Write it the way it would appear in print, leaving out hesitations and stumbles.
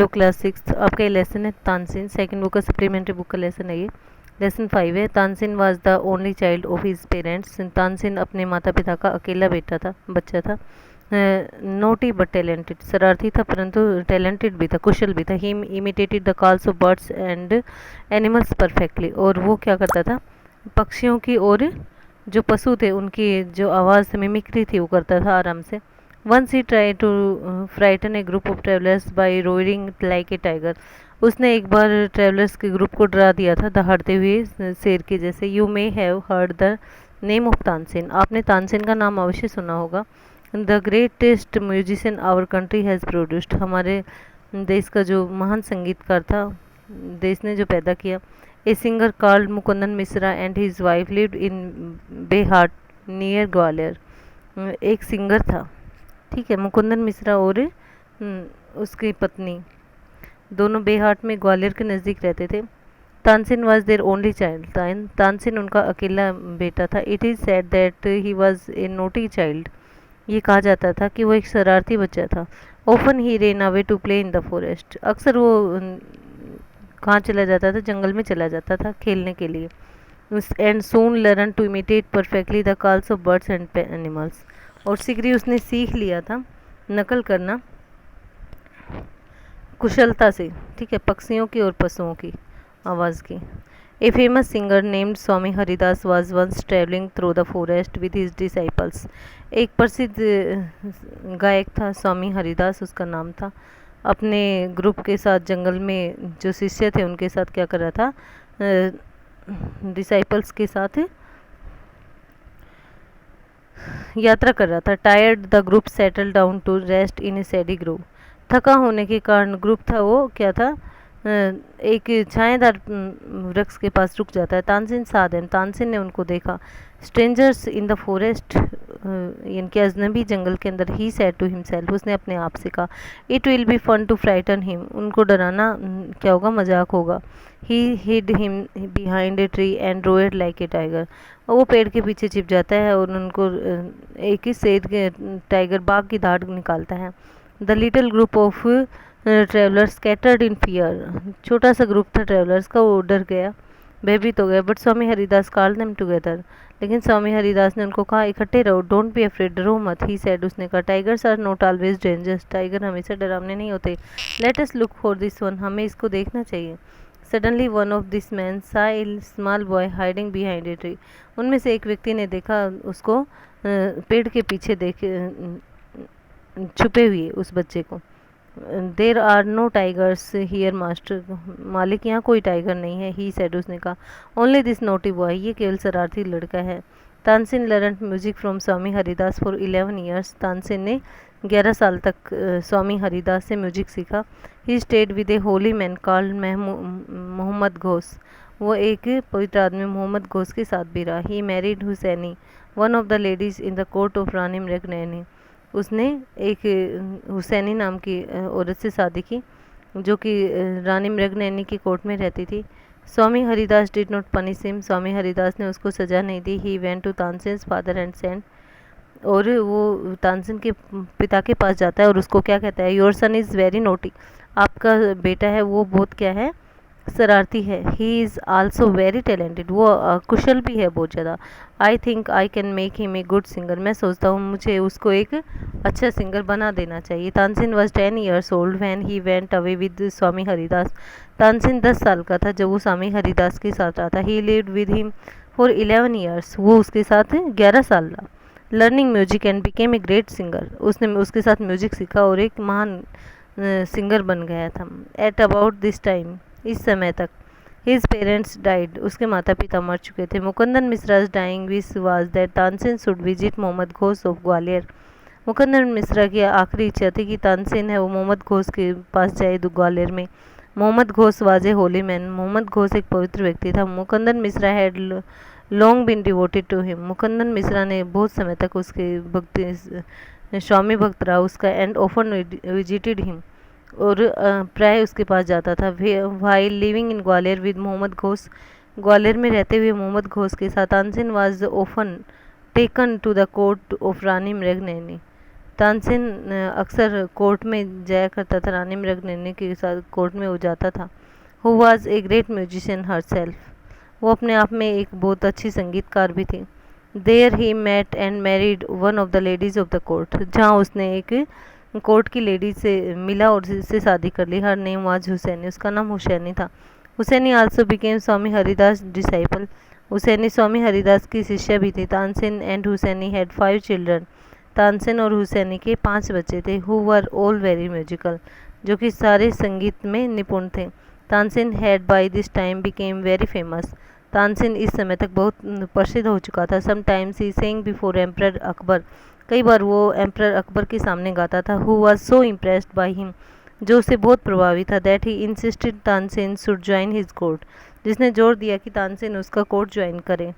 जो क्लास 6 आपका ये लेसन है तानसेन, सेकंड बुक का सप्लीमेंट्री बुक का लेसन है ये। लेसन 5 है। Tansen was the only child of his parents. Tansen अपने माता पिता का अकेला बच्चा था। नोटी बट टैलेंटेड, शरारती था परंतु टैलेंटेड भी था, कुशल भी था। He imitated the calls of birds and animals perfectly, और वो क्या करता था, पक्षियों की और जो पशु थे उनकी जो आवाज़ मिमिक्री थी वो करता था आराम से। Once he try to frighten a group of travellers by roaring like a tiger. उसने एक बार ट्रेवलर्स के ग्रुप को डरा दिया था दहाड़ते हुए शेर के जैसे। You may have heard the name of Tansen, आपने तानसेन का नाम अवश्य सुना होगा। The greatest musician our country has produced, हमारे देश का जो महान संगीतकार था, देश ने जो पैदा किया। A singer called Mukundan Mishra and his wife lived in Behat near Gwalior. एक सिंगर था, ठीक है, मुकुंदन मिश्रा और उसकी पत्नी दोनों बेहाट में ग्वालियर के नज़दीक रहते थे। Tansen was their only child, Tansen उनका अकेला बेटा था। It is said that he was a naughty child, ये कहा जाता था कि वो एक शरारती बच्चा था। Often he ran away to play in the forest, अक्सर वो कहाँ चला जाता था, जंगल में चला जाता था खेलने के लिए। And soon learn to imitate perfectly the calls of birds and animals, और शीघ्र ही उसने सीख लिया था नकल करना कुशलता से, ठीक है, पक्षियों की और पशुओं की आवाज़ की। A famous singer named Swami Haridas was once travelling through the forest with his disciples. एक प्रसिद्ध गायक था स्वामी हरिदास, उसका नाम था। अपने ग्रुप के साथ जंगल में जो शिष्य थे उनके साथ क्या कर रहा था, डिसाइपल्स के साथ यात्रा कर रहा था। Tired the group settle down to rest in a shady grove, थका होने के कारण ग्रुप था वो क्या था, एक छायादार वृक्ष के पास रुक जाता है। तानसेन साधन, तानसेन ने उनको देखा। स्ट्रेंजर्स इन द फॉरेस्ट, इनके अजनबी जंगल के अंदर। ही सेड टू हिमसेल्फ, उसने अपने आप से कहा। It will be fun to frighten him, उनको डराना क्या होगा, मजाक होगा। He hid him behind a tree and roared like a tiger, वो पेड़ के पीछे छिप जाता है और उनको एक ही शेर के टाइगर बाघ की दाढ़ निकालता है। The little group of travellers scattered in fear, छोटा सा ग्रुप था ट्रेवलर्स का, वो डर गया, भयभीत हो गया। But Swami Haridas called them together, लेकिन स्वामी हरिदास ने उनको कहा इकट्ठे रहो। डोंट बी अफ्रेड, डरो मत। ही सेड, उसने कहा, tigers are not always dangerous, tiger हमेशा डरावने नहीं होते। Let us look for this one, हमें इसको देखना चाहिए। Suddenly one of this man saw a small boy hiding behind a tree, उनमें से एक व्यक्ति ने देखा उसको पेड़ के पीछे छुपे हुए उस बच्चे को। There are no tigers here master, मालिक यहाँ कोई टाइगर नहीं है। ही सेड, उसने कहा, ओनली दिस नोटी बॉय, ये केवल शरारती लड़का है। Tansen learn music from Swami Haridas for 11 years, Tansen ने 11 साल तक स्वामी हरिदास से म्यूजिक सीखा। He stayed with a holy man called Mohammad Ghaus, वो एक पवित्र आदमी मोहम्मद घोष के साथ भी रहा। He married Hussaini, one of the ladies in the court of Rani Mrignayani, उसने एक हुसैनी नाम की औरत से शादी की जो कि रानी मृगनयनी की कोर्ट में रहती थी। Swami Haridas did not punish him, Swami Haridas ने उसको सज़ा नहीं दी। He went to Tansen's father and sent, और वो तानसेन के पिता के पास जाता है और उसको क्या कहता है, your son is very naughty, आपका बेटा है वो बहुत क्या है, शरारती है। He is also very talented, वो कुशल भी है बहुत ज़्यादा। I think I can make him a good singer, मैं सोचता हूँ मुझे उसको एक अच्छा सिंगर बना देना चाहिए। Tansen was 10 years old when he went away with Swami Haridas, Tansen 10 साल का था जब वो स्वामी हरिदास के साथ रहा था। ही lived with him for 11 years, वो उसके साथ 11 साल रहा। Learning music and became a great singer, उसने उसके साथ म्यूजिक सीखा और एक महान सिंगर बन गया था। एट अबाउट दिस टाइम, इस समय तक, हिज पेरेंट्स डाइड, उसके माता पिता मर चुके थे। Mukundan Mishra's dying wish was that Tansen should visit Mohammad Ghaus of Gwalior, Mukundan Mishra की आखिरी इच्छा थी कि तानसेन है वो मोहम्मद घोष के पास जाए ग्वालियर में। Mohammad Ghaus was a holy man, Mohammad Ghaus एक पवित्र व्यक्ति था। Mukundan Mishra had long been devoted to him, Mukundan Mishra ने बहुत समय तक उसके भक्ति स्वामी भक्त रहा उसका। एंड ऑफन विजिटेड हिम, और प्राय उसके पास जाता था। While living in Gwalior with Mohammad Ghaus, Gwalior में रहते हुए मोहम्मद घोष के साथ Tansen was often taken to the court of Rani Mrignayani, Tansen अक्सर कोर्ट में जाया करता था, रानी मृगनयनी के साथ कोर्ट में वो जाता था। Who was a great musician her self, वो अपने आप में एक बहुत अच्छी संगीतकार भी थी। There he met and married one of the ladies of the court, जहाँ उसने एक कोर्ट की लेडी से मिला और उससे शादी कर ली। हर नेम वाज हुसैनी, उसका नाम हुसैनी था। Husaini also became Swami Haridas disciple, Husaini Swami Haridas की शिष्य भी थे। Tansen and Husaini had 5 children, Tansen और हुसैनी के 5 बच्चे थे। Who were all very musical, जो कि सारे संगीत में निपुण थे। Tansen had by this time became very famous, Tansen इस समय तक बहुत प्रसिद्ध हो चुका था। समटाइम्स ही सेंग बिफोर एम्परर अकबर, कई बार वो एम्परर अकबर के सामने गाता था। Who was so impressed by him, जो उससे बहुत प्रभावित था। That he insisted Tansen should join his court, जिसने जोर दिया कि तानसेन उसका कोर्ट ज्वाइन करे।